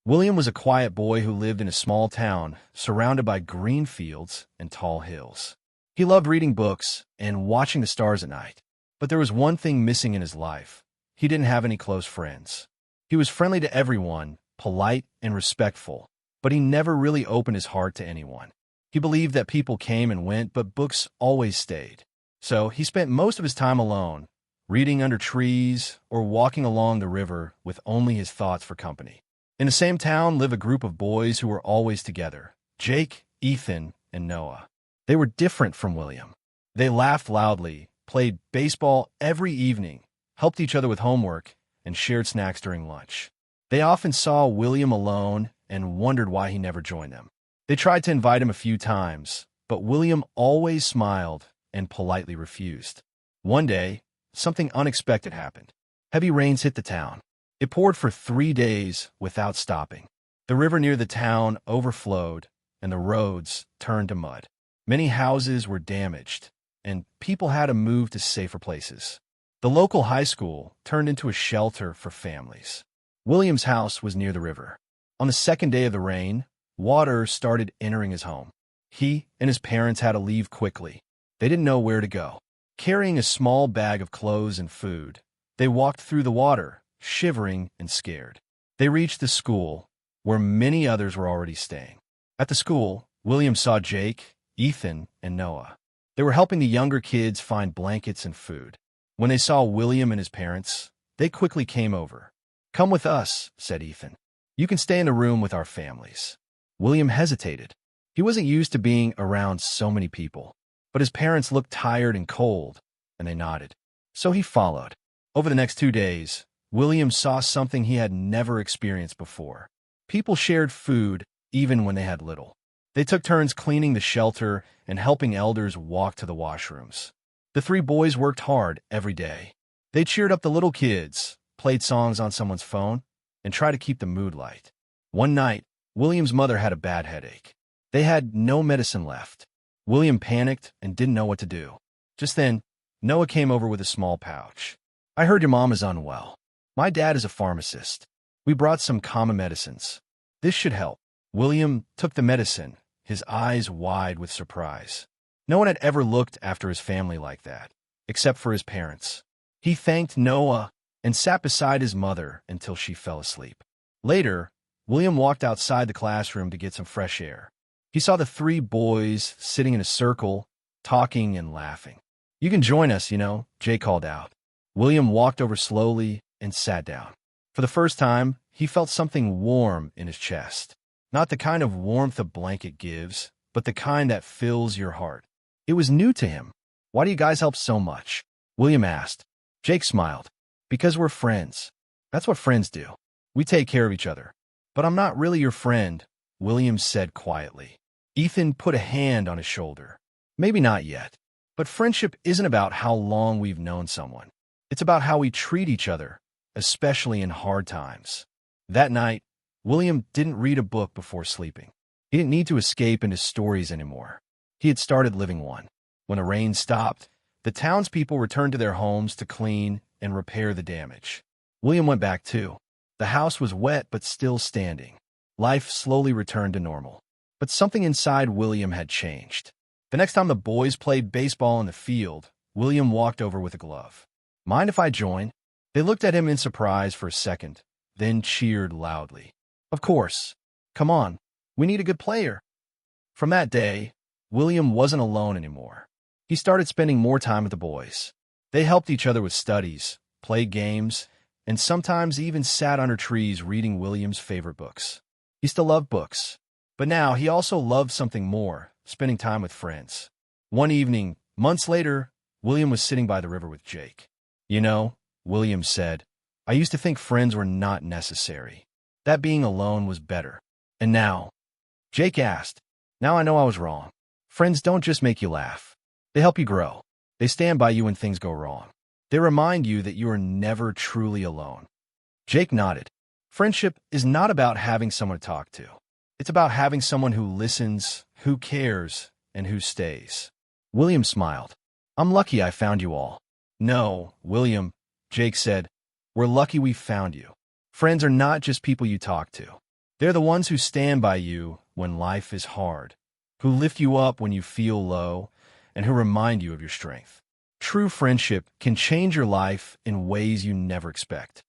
William was a quiet boy who lived in a small town, surrounded by green fields and tall hills. He loved reading books and watching the stars at night. But there was one thing missing in his life. He didn't have any close friends. He was friendly to everyone, polite and respectful, but he never really opened his heart to anyone. He believed that people came and went, but books always stayed. So he spent most of his time alone, reading under trees or walking along the river with only his thoughts for company. In the same town lived a group of boys who were always together: Jake, Ethan, and Noah. They were different from William. They laughed loudly, played baseball every evening, helped each other with homework, and shared snacks during lunch. They often saw William alone and wondered why he never joined them. They tried to invite him a few times, but William always smiled and politely refused. One day, something unexpected happened. Heavy rains hit the town. It poured for 3 days without stopping. The river near the town overflowed, and the roads turned to mud. Many houses were damaged, and people had to move to safer places. The local high school turned into a shelter for families. William's house was near the river. On the second day of the rain, water started entering his home. He and his parents had to leave quickly. They didn't know where to go. Carrying a small bag of clothes and food, they walked through the water, shivering and scared. They reached the school, where many others were already staying. At the school, William saw Jake, Ethan, and Noah. They were helping the younger kids find blankets and food. When they saw William and his parents, they quickly came over. "Come with us," said Ethan. "You can stay in the room with our families." William hesitated. He wasn't used to being around so many people, but his parents looked tired and cold, and they nodded. So he followed. Over the next 2 days, William saw something he had never experienced before. People shared food even when they had little. They took turns cleaning the shelter and helping elders walk to the washrooms. The 3 boys worked hard every day. They cheered up the little kids, played songs on someone's phone, and tried to keep the mood light. One night, William's mother had a bad headache. They had no medicine left. William panicked and didn't know what to do. Just then, Noah came over with a small pouch. "I heard your mom is unwell. My dad is a pharmacist. We brought some common medicines. This should help." William took the medicine, his eyes wide with surprise. No one had ever looked after his family like that, except for his parents. He thanked Noah and sat beside his mother until she fell asleep. Later, William walked outside the classroom to get some fresh air. He saw the 3 boys sitting in a circle, talking and laughing. "You can join us, Jay called out. William walked over slowly and sat down. For the first time, he felt something warm in his chest. Not the kind of warmth a blanket gives, but the kind that fills your heart. It was new to him. "Why do you guys help so much?" William asked. Jake smiled. "Because we're friends. That's what friends do. We take care of each other." "But I'm not really your friend," William said quietly. Ethan put a hand on his shoulder. "Maybe not yet. But friendship isn't about how long we've known someone. It's about how we treat each other, especially in hard times." That night, William didn't read a book before sleeping. He didn't need to escape into stories anymore. He had started living one. When the rain stopped, the townspeople returned to their homes to clean and repair the damage. William went back too. The house was wet but still standing. Life slowly returned to normal. But something inside William had changed. The next time the boys played baseball in the field, William walked over with a glove. "Mind if I join?" They looked at him in surprise for a second, then cheered loudly. "Of course. Come on. We need a good player." From that day, William wasn't alone anymore. He started spending more time with the boys. They helped each other with studies, played games, and sometimes even sat under trees reading William's favorite books. He still loved books, but now he also loved something more: spending time with friends. One evening, months later, William was sitting by the river with Jake. William said, "I used to think friends were not necessary. That being alone was better. And now?" Jake asked. "Now I know I was wrong. Friends don't just make you laugh. They help you grow. They stand by you when things go wrong. They remind you that you are never truly alone." Jake nodded. Friendship is not about having someone to talk to. It's about having someone who listens, who cares, and who stays. William smiled. "I'm lucky I found you all." "No, William," Jake said. "We're lucky we found you. Friends are not just people you talk to. They're the ones who stand by you when life is hard, who lift you up when you feel low, and who remind you of your strength. True friendship can change your life in ways you never expect.